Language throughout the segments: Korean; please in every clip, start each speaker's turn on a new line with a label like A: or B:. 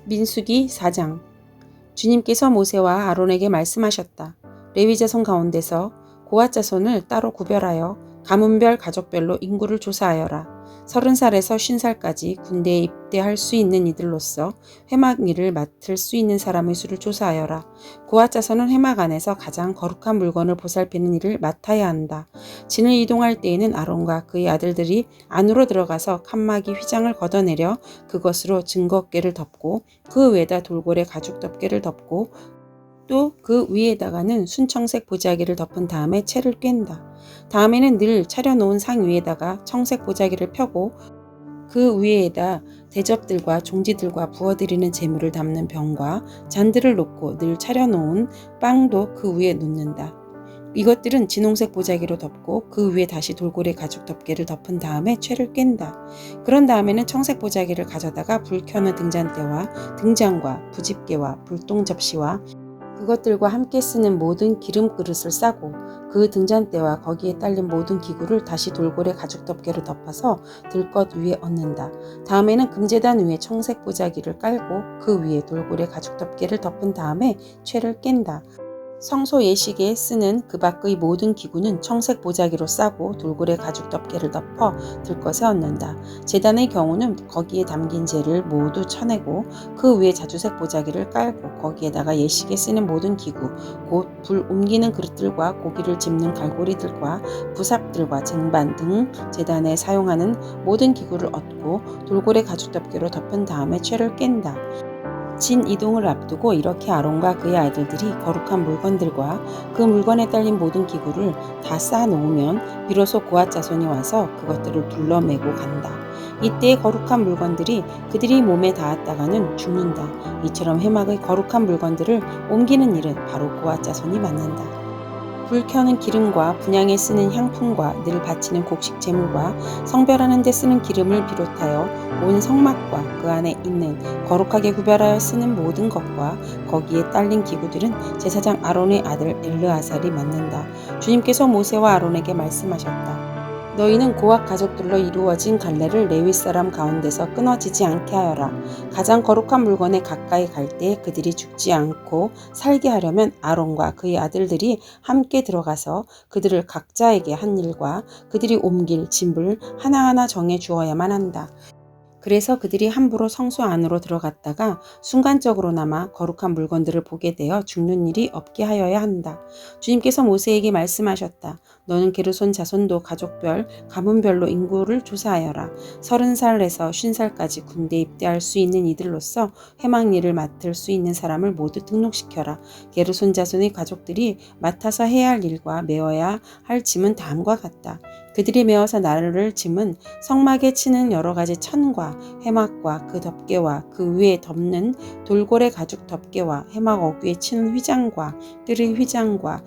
A: 민수기 4장. 주님께서 모세와 아론에게 말씀하셨다. 레위 자손 가운데서 고핫 자손을 따로 구별하여 가문별 가족별로 인구를 조사하여라. 30살에서 50살까지 군대에 입대할 수 있는 이들로서 회막 일을 맡을 수 있는 사람의 수를 조사하여라. 고핫 자손은 회막 안에서 가장 거룩한 물건을 보살피는 일을 맡아야 한다. 진을 이동할 때에는 아론과 그의 아들들이 안으로 들어가서 칸막이 휘장을 걷어내려 그것으로 증거궤를 덮고 그 위에다 돌고래 가죽 덮개를 덮고 또 그 위에다가는 순청색 보자기를 덮은 다음에 채를 꿰다. 다음에는 늘 차려놓은 상 위에다가 청색 보자기를 펴고 그 위에다 대접들과 종지들과 부어드리는 제물을 담는 병과 잔들을 놓고 늘 차려놓은 빵도 그 위에 놓는다. 이것들은 진홍색 보자기로 덮고 그 위에 다시 돌고래 가죽 덮개를 덮은 다음에 채를 깬다. 그런 다음에는 청색 보자기를 가져다가 불 켜는 등잔대와 등잔과 부집개와 불똥 접시와 그것들과 함께 쓰는 모든 기름 그릇을 싸고 그 등잔대와 거기에 딸린 모든 기구를 다시 돌고래 가죽 덮개로 덮어서 들것 위에 얹는다. 다음에는 금제단 위에 청색 보자기를 깔고 그 위에 돌고래 가죽 덮개를 덮은 다음에 채를 깬다. 성소 예식에 쓰는 그 밖의 모든 기구는 청색 보자기로 싸고 돌고래 가죽 덮개를 덮어 들것에 얹는다. 제단의 경우는 거기에 담긴 재를 모두 쳐내고 그 위에 자주색 보자기를 깔고 거기에다가 예식에 쓰는 모든 기구, 곧 불 옮기는 그릇들과 고기를 집는 갈고리들과 부삽들과 쟁반 등 제단에 사용하는 모든 기구를 얹고 돌고래 가죽 덮개로 덮은 다음에 채를 깬다. 진 이동을 앞두고 이렇게 아론과 그의 아들들이 거룩한 물건들과 그 물건에 딸린 모든 기구를 다 쌓아놓으면 비로소 고핫 자손이 와서 그것들을 둘러매고 간다. 이때의 거룩한 물건들이 그들이 몸에 닿았다가는 죽는다. 이처럼 회막의 거룩한 물건들을 옮기는 일은 바로 고핫 자손이 맡는다. 불 켜는 기름과 분향에 쓰는 향품과 늘 바치는 곡식 제물과 성별하는 데 쓰는 기름을 비롯하여 온 성막과 그 안에 있는 거룩하게 구별하여 쓰는 모든 것과 거기에 딸린 기구들은 제사장 아론의 아들 엘르아살이 맡는다. 주님께서 모세와 아론에게 말씀하셨다. 너희는 고핫 가족들로 이루어진 갈래를 레위 사람 가운데서 끊어지지 않게 하여라. 가장 거룩한 물건에 가까이 갈 때 그들이 죽지 않고 살게 하려면 아론과 그의 아들들이 함께 들어가서 그들을 각자에게 한 일과 그들이 옮길 짐을 하나하나 정해 주어야만 한다. 그래서 그들이 함부로 성소 안으로 들어갔다가 순간적으로나마 거룩한 물건들을 보게 되어 죽는 일이 없게 하여야 한다. 주님께서 모세에게 말씀하셨다. 너는 게르손 자손도 가족별, 가문별로 인구를 조사하여라. 30살에서 50살까지 군대 입대할 수 있는 이들로서 회막 일을 맡을 수 있는 사람을 모두 등록시켜라. 게르손 자손의 가족들이 맡아서 해야 할 일과 메어야 할 짐은 다음과 같다. 그들이 메어서 나를 짐은 성막에 치는 여러 가지 천과 회막과 그 덮개와 그 위에 덮는 돌고래 가죽 덮개와 회막 어귀에 치는 휘장과 뜰의 휘장과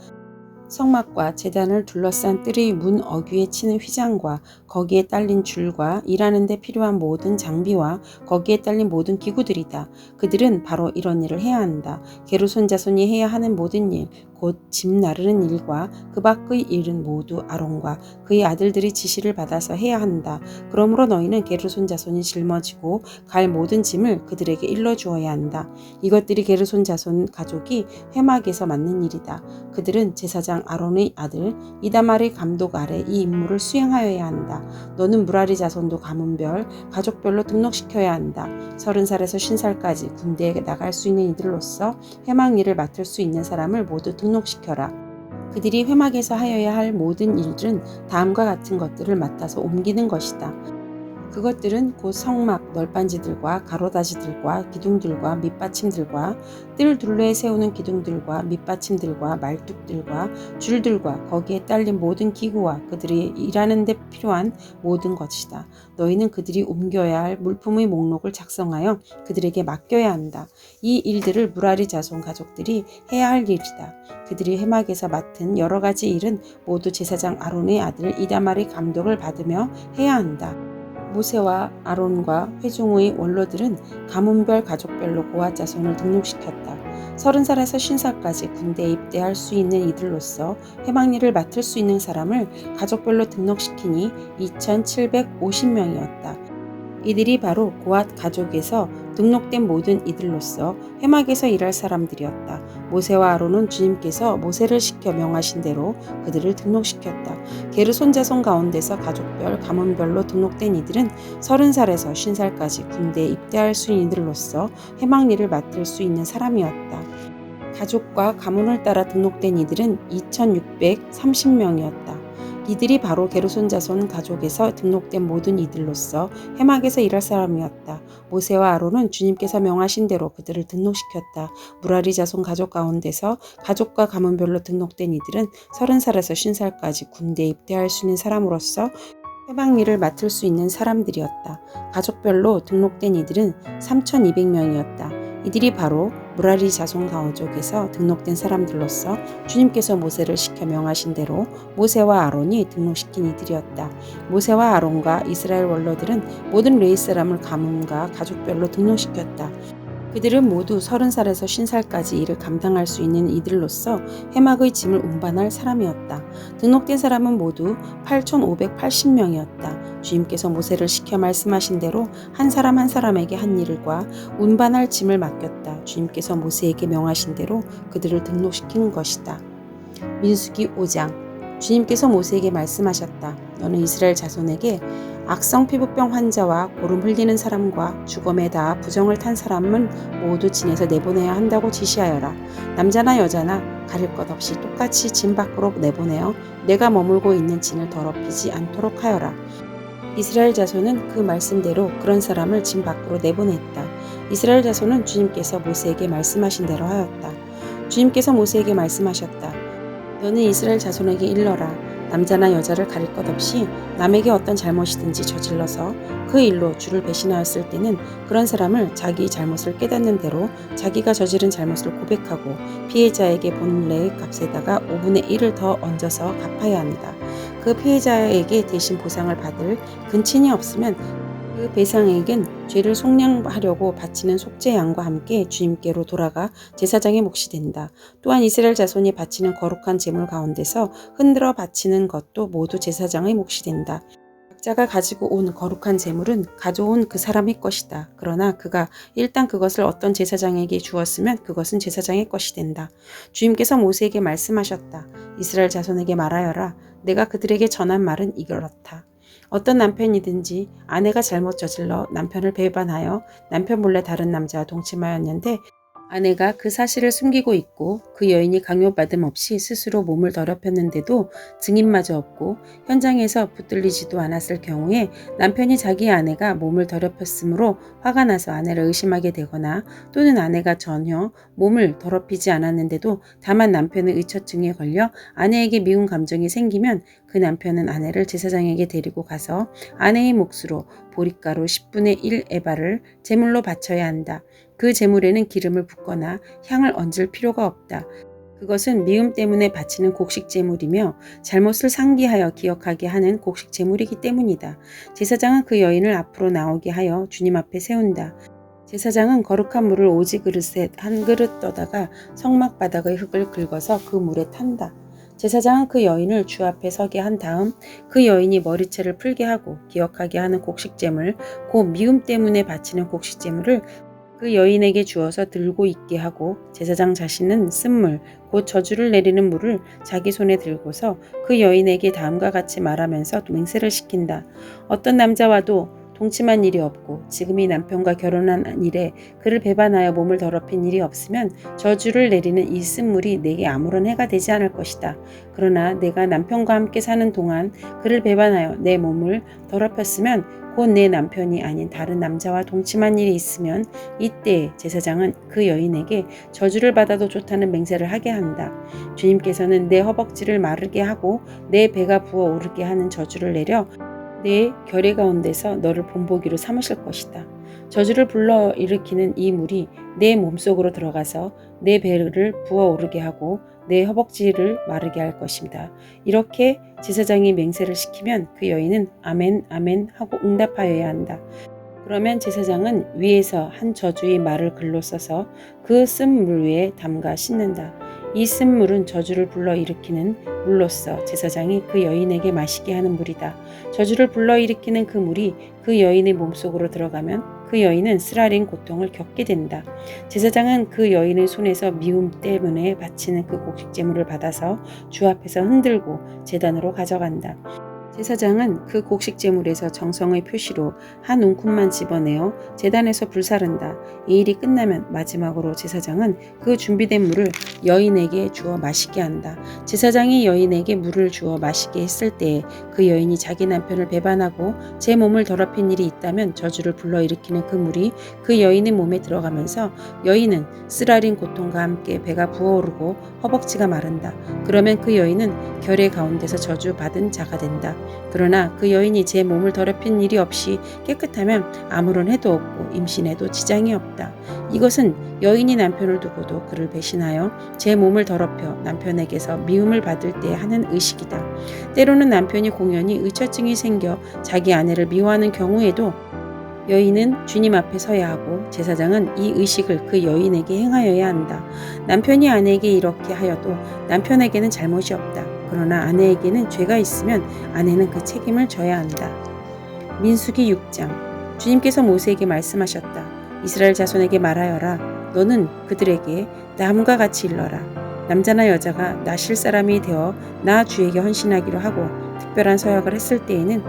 A: 성막과 제단을 둘러싼 뜰의 문 어귀에 치는 휘장과 거기에 딸린 줄과 일하는 데 필요한 모든 장비와 거기에 딸린 모든 기구들이다. 그들은 바로 이런 일을 해야 한다. 게르손 자손이 해야 하는 모든 일, 곧 짐 나르는 일과 그 밖의 일은 모두 아론과 그의 아들들이 지시를 받아서 해야 한다. 그러므로 너희는 게르손 자손이 짊어지고 갈 모든 짐을 그들에게 일러주어야 한다. 이것들이 게르손 자손 가족이 회막에서 맡는 일이다. 그들은 제사장 아론의 아들 이다말의 감독 아래 이 임무를 수행하여야 한다. 너는 무라리 자손도 가문별, 가족별로 등록시켜야 한다. 30살에서 50살까지 군대에 나갈 수 있는 이들로서 회막 일을 맡을 수 있는 사람을 모두 등록시켜라. 그들이 회막에서 하여야 할 모든 일들은 다음과 같은 것들을 맡아서 옮기는 것이다. 그것들은 곧 성막 널빤지들과 가로다지들과 기둥들과 밑받침들과 뜰 둘레에 세우는 기둥들과 밑받침들과 말뚝들과 줄들과 거기에 딸린 모든 기구와 그들이 일하는 데 필요한 모든 것이다. 너희는 그들이 옮겨야 할 물품의 목록을 작성하여 그들에게 맡겨야 한다. 이 일들을 무라리 자손 가족들이 해야 할 일이다. 그들이 회막에서 맡은 여러 가지 일은 모두 제사장 아론의 아들 이다말의 감독을 받으며 해야 한다. 모세와 아론과 회중의 원로들은 가문별 가족별로 고핫 자손을 등록시켰다. 30살에서 50살까지 군대에 입대할 수 있는 이들로서 회막 일을 맡을 수 있는 사람을 가족별로 등록시키니 2750명이었다. 이들이 바로 고앗 가족에서 등록된 모든 이들로서 회막에서 일할 사람들이었다. 모세와 아론은 주님께서 모세를 시켜 명하신 대로 그들을 등록시켰다. 게르손 자손 가운데서 가족별, 가문별로 등록된 이들은 30살에서 50살까지 군대에 입대할 수 있는 이들로서 회막 일을 맡을 수 있는 사람이었다. 가족과 가문을 따라 등록된 이들은 2630명이었다. 이들이 바로 게르손 자손 가족에서 등록된 모든 이들로서 회막에서 일할 사람이었다. 모세와 아론은 주님께서 명하신 대로 그들을 등록시켰다. 무라리 자손 가족 가운데서 가족과 가문별로 등록된 이들은 30살에서 50살까지 군대에 입대할 수 있는 사람으로서 회막 일을 맡을 수 있는 사람들이었다. 가족별로 등록된 이들은 3200명이었다. 이들이 바로 무라리 자손 가족에서 등록된 사람들로서 주님께서 모세를 시켜 명하신 대로 모세와 아론이 등록시킨 이들이었다. 모세와 아론과 이스라엘 원로들은 모든 레위 사람을 가문과 가족별로 등록시켰다. 그들은 모두 30살에서 50살까지 일을 감당할 수 있는 이들로서 회막의 짐을 운반할 사람이었다. 등록된 사람은 모두 8580명이었다. 주님께서 모세를 시켜 말씀하신 대로 한 사람 한 사람에게 한 일과 운반할 짐을 맡겼다. 주님께서 모세에게 명하신 대로 그들을 등록시키는 것이다. 민수기 5장. 주님께서 모세에게 말씀하셨다. 너는 이스라엘 자손에게 악성 피부병 환자와 고름 흘리는 사람과 죽음에 닿아 부정을 탄 사람은 모두 진에서 내보내야 한다고 지시하여라. 남자나 여자나 가릴 것 없이 똑같이 진 밖으로 내보내어 내가 머물고 있는 진을 더럽히지 않도록 하여라. 이스라엘 자손은 그 말씀대로 그런 사람을 진 밖으로 내보냈다. 이스라엘 자손은 주님께서 모세에게 말씀하신 대로 하였다. 주님께서 모세에게 말씀하셨다. 너는 이스라엘 자손에게 일러라. 남자나 여자를 가릴 것 없이 남에게 어떤 잘못이든지 저질러서 그 일로 주를 배신하였을 때는 그런 사람을 자기 잘못을 깨닫는 대로 자기가 저지른 잘못을 고백하고 피해자에게 본래의 값에다가 5분의 1을 더 얹어서 갚아야 합니다. 그 피해자에게 대신 보상을 받을 근친이 없으면 그 배상액은 죄를 속량하려고 바치는 속죄 양과 함께 주님께로 돌아가 제사장의 몫이 된다. 또한 이스라엘 자손이 바치는 거룩한 제물 가운데서 흔들어 바치는 것도 모두 제사장의 몫이 된다. 각자가 가지고 온 거룩한 제물은 가져온 그 사람의 것이다. 그러나 그가 일단 그것을 어떤 제사장에게 주었으면 그것은 제사장의 것이 된다. 주님께서 모세에게 말씀하셨다. 이스라엘 자손에게 말하여라. 내가 그들에게 전한 말은 이렇다. 어떤 남편이든지 아내가 잘못 저질러 남편을 배반하여 남편 몰래 다른 남자와 동침하였는데 아내가 그 사실을 숨기고 있고 그 여인이 강요받음 없이 스스로 몸을 더럽혔는데도 증인마저 없고 현장에서 붙들리지도 않았을 경우에 남편이 자기 아내가 몸을 더럽혔으므로 화가 나서 아내를 의심하게 되거나 또는 아내가 전혀 몸을 더럽히지 않았는데도 다만 남편의 의처증에 걸려 아내에게 미운 감정이 생기면 그 남편은 아내를 제사장에게 데리고 가서 아내의 몫으로 보리가루 10분의 1 에바를 제물로 바쳐야 한다. 그 제물에는 기름을 붓거나 향을 얹을 필요가 없다. 그것은 미움 때문에 바치는 곡식 제물이며 잘못을 상기하여 기억하게 하는 곡식 제물이기 때문이다. 제사장은 그 여인을 앞으로 나오게 하여 주님 앞에 세운다. 제사장은 거룩한 물을 오지 그릇에 한 그릇 떠다가 성막 바닥의 흙을 긁어서 그 물에 탄다. 제사장은 그 여인을 주 앞에 서게 한 다음 그 여인이 머리채를 풀게 하고 기억하게 하는 곡식제물, 곧 미움 때문에 바치는 곡식제물을 그 여인에게 주어서 들고 있게 하고 제사장 자신은 쓴물, 곧 저주를 내리는 물을 자기 손에 들고서 그 여인에게 다음과 같이 말하면서 맹세를 시킨다. 어떤 남자와도 동침한 일이 없고 지금 이 남편과 결혼한 일에 그를 배반하여 몸을 더럽힌 일이 없으면 저주를 내리는 이 쓴물이 내게 아무런 해가 되지 않을 것이다. 그러나 내가 남편과 함께 사는 동안 그를 배반하여 내 몸을 더럽혔으면 곧 내 남편이 아닌 다른 남자와 동침한 일이 있으면 이때 제사장은 그 여인에게 저주를 받아도 좋다는 맹세를 하게 한다. 주님께서는 내 허벅지를 마르게 하고 내 배가 부어오르게 하는 저주를 내려 내 결의 가운데서 너를 본보기로 삼으실 것이다. 저주를 불러일으키는 이 물이 내 몸속으로 들어가서 내 배를 부어오르게 하고 내 허벅지를 마르게 할 것입니다. 이렇게 제사장이 맹세를 시키면 그 여인은 아멘 아멘 하고 응답하여야 한다. 그러면 제사장은 위에서 한 저주의 말을 글로 써서 그 쓴 물 위에 담가 씻는다. 이 쓴 물은 저주를 불러일으키는 물로서 제사장이 그 여인에게 마시게 하는 물이다. 저주를 불러일으키는 그 물이 그 여인의 몸속으로 들어가면 그 여인은 쓰라린 고통을 겪게 된다. 제사장은 그 여인의 손에서 미움 때문에 바치는 그 곡식제물을 받아서 주 앞에서 흔들고 제단으로 가져간다. 제사장은 그 곡식제물에서 정성의 표시로 한 움큼만 집어내어 제단에서 불사른다. 이 일이 끝나면 마지막으로 제사장은 그 준비된 물을 여인에게 주어 마시게 한다. 제사장이 여인에게 물을 주어 마시게 했을 때에 그 여인이 자기 남편을 배반하고 제 몸을 더럽힌 일이 있다면 저주를 불러일으키는 그 물이 그 여인의 몸에 들어가면서 여인은 쓰라린 고통과 함께 배가 부어오르고 허벅지가 마른다. 그러면 그 여인은 결의 가운데서 저주받은 자가 된다. 그러나 그 여인이 제 몸을 더럽힌 일이 없이 깨끗하면 아무런 해도 없고 임신해도 지장이 없다. 이것은 여인이 남편을 두고도 그를 배신하여 제 몸을 더럽혀 남편에게서 미움을 받을 때 하는 의식이다. 때로는 남편이 공연히 의처증이 생겨 자기 아내를 미워하는 경우에도 여인은 주님 앞에 서야 하고 제사장은 이 의식을 그 여인에게 행하여야 한다. 남편이 아내에게 이렇게 하여도 남편에게는 잘못이 없다. 그러나 아내에게는 죄가 있으면 아내는 그 책임을 져야 한다. 민수기 6장. 주님께서 모세에게 말씀하셨다. 이스라엘 자손에게 말하여라. 너는 그들에게 남과 같이 일러라. 남자나 여자가 나 실 사람이 되어 나 주에게 헌신하기로 하고 특별한 서약을 했을 때에는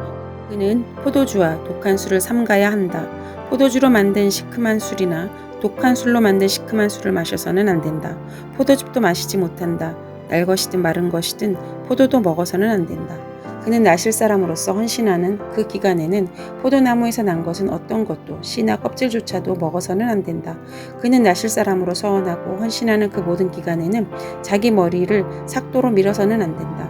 A: 그는 포도주와 독한 술을 삼가야 한다. 포도주로 만든 시큼한 술이나 독한 술로 만든 시큼한 술을 마셔서는 안 된다. 포도즙도 마시지 못한다. 날 것이든 마른 것이든 포도도 먹어서는 안 된다. 그는 나실 사람으로서 헌신하는 그 기간에는 포도나무에서 난 것은 어떤 것도 씨나 껍질조차도 먹어서는 안 된다. 그는 나실 사람으로 서원하고 헌신하는 그 모든 기간에는 자기 머리를 삭도로 밀어서는 안 된다.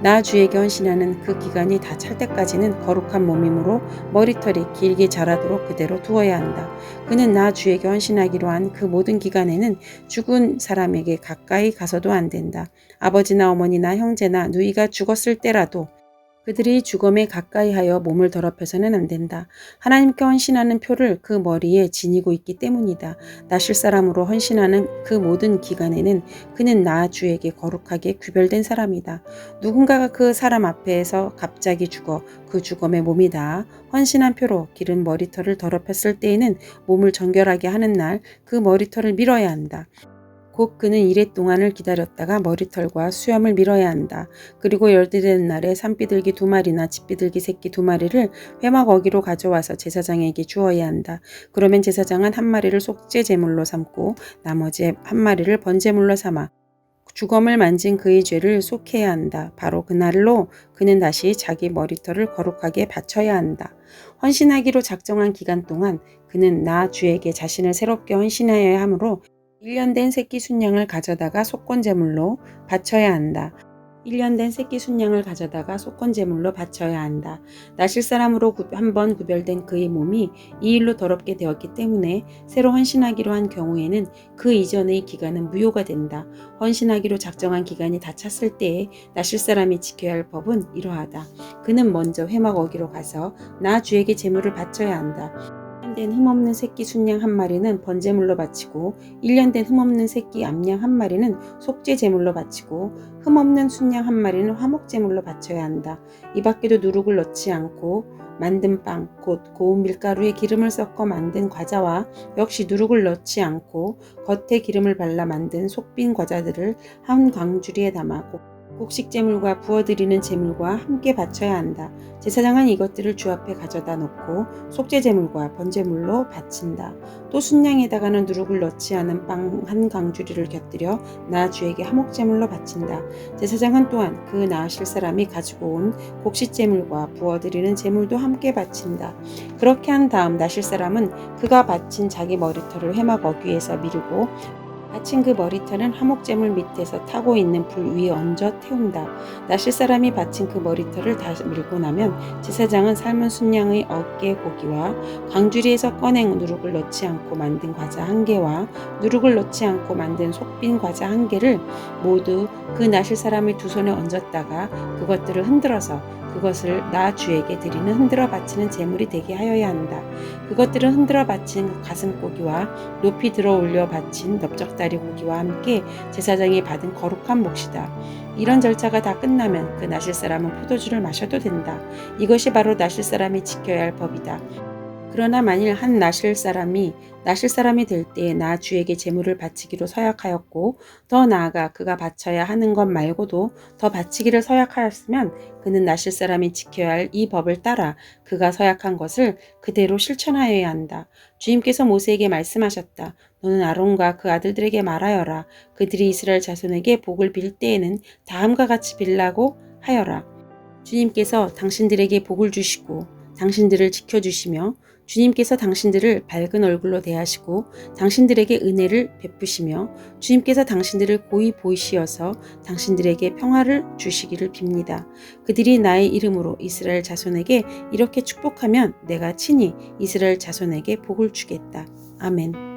A: 나 주에게 헌신하는 그 기간이 다 찰 때까지는 거룩한 몸이므로 머리털이 길게 자라도록 그대로 두어야 한다. 그는 나 주에게 헌신하기로 한 그 모든 기간에는 죽은 사람에게 가까이 가서도 안 된다. 아버지나 어머니나 형제나 누이가 죽었을 때라도 그들이 죽음에 가까이하여 몸을 더럽혀서는 안 된다. 하나님께 헌신하는 표를 그 머리에 지니고 있기 때문이다. 나실 사람으로 헌신하는 그 모든 기간에는 그는 나 주에게 거룩하게 구별된 사람이다. 누군가가 그 사람 앞에서 갑자기 죽어 그 죽음의 몸이 다 헌신한 표로 기른 머리털을 더럽혔을 때에는 몸을 정결하게 하는 날 그 머리털을 밀어야 한다. 곧 그는 이래 동안을 기다렸다가 머리털과 수염을 밀어야 한다. 그리고 열대되는 날에 산비둘기 2마리나 집비둘기 새끼 2마리를 회막 어기로 가져와서 제사장에게 주어야 한다. 그러면 제사장은 1마리를 속죄 제물로 삼고 나머지 1마리를 번제물로 삼아 주검을 만진 그의 죄를 속해야 한다. 바로 그날로 그는 다시 자기 머리털을 거룩하게 바쳐야 한다. 헌신하기로 작정한 기간 동안 그는 나 주에게 자신을 새롭게 헌신하여야 하므로 1년 된 새끼 순양을 가져다가 속건제물로 바쳐야 한다. 1년 된 새끼 순양을 가져다가 속건제물로 바쳐야 한다. 나실 사람으로 한번 구별된 그의 몸이 이 일로 더럽게 되었기 때문에 새로 헌신하기로 한 경우에는 그 이전의 기간은 무효가 된다. 헌신하기로 작정한 기간이 다 찼을 때에 나실 사람이 지켜야 할 법은 이러하다. 그는 먼저 회막 어기로 가서 나 주에게 제물을 바쳐야 한다. 1년 된 흠없는 새끼 순양 1마리는 번제물로 바치고 1년 된 흠없는 새끼 암양 1마리는 속죄 제물로 바치고 흠없는 순양 1마리는 화목 제물로 바쳐야 한다. 이 밖에도 누룩을 넣지 않고 만든 빵, 곧 고운 밀가루에 기름을 섞어 만든 과자와 역시 누룩을 넣지 않고 겉에 기름을 발라 만든 속빈 과자들을 한 광주리에 담아 곡식제물과 부어드리는 제물과 함께 바쳐야 한다. 제사장은 이것들을 주 앞에 가져다 놓고 속죄제물과 번제물로 바친다. 또 순양에다가는 누룩을 넣지 않은 빵 한 강주리를 곁들여 나 주에게 화목제물로 바친다. 제사장은 또한 그 나으실 사람이 가지고 온 곡식제물과 부어드리는 제물도 함께 바친다. 그렇게 한 다음 나실 사람은 그가 바친 자기 머리털을 회막 어귀에서 미루고 바친 그 머리털은 화목제물 밑에서 타고 있는 불 위에 얹어 태운다. 나실 사람이 바친 그 머리털을 다 밀고 나면 제사장은 삶은 순양의 어깨 고기와 광주리에서 꺼낸 누룩을 넣지 않고 만든 과자 1개와 누룩을 넣지 않고 만든 속빈 과자 1개를 모두 그 나실 사람의 두 손에 얹었다가 그것들을 흔들어서 그것을 나 주에게 드리는 흔들어 바치는 제물이 되게 하여야 한다. 그것들은 흔들어 바친 가슴고기와 높이 들어 올려 바친 넓적다리 고기와 함께 제사장이 받은 거룩한 몫이다. 이런 절차가 다 끝나면 그 나실 사람은 포도주를 마셔도 된다. 이것이 바로 나실 사람이 지켜야 할 법이다. 그러나 만일 한 나실 사람이 될 때에 나 주에게 제물을 바치기로 서약하였고 더 나아가 그가 바쳐야 하는 것 말고도 더 바치기를 서약하였으면 그는 나실 사람이 지켜야 할 이 법을 따라 그가 서약한 것을 그대로 실천하여야 한다. 주님께서 모세에게 말씀하셨다. 너는 아론과 그 아들들에게 말하여라. 그들이 이스라엘 자손에게 복을 빌 때에는 다음과 같이 빌라고 하여라. 주님께서 당신들에게 복을 주시고 당신들을 지켜주시며 주님께서 당신들을 밝은 얼굴로 대하시고 당신들에게 은혜를 베푸시며 주님께서 당신들을 고이 보이시어서 당신들에게 평화를 주시기를 빕니다. 그들이 나의 이름으로 이스라엘 자손에게 이렇게 축복하면 내가 친히 이스라엘 자손에게 복을 주겠다. 아멘.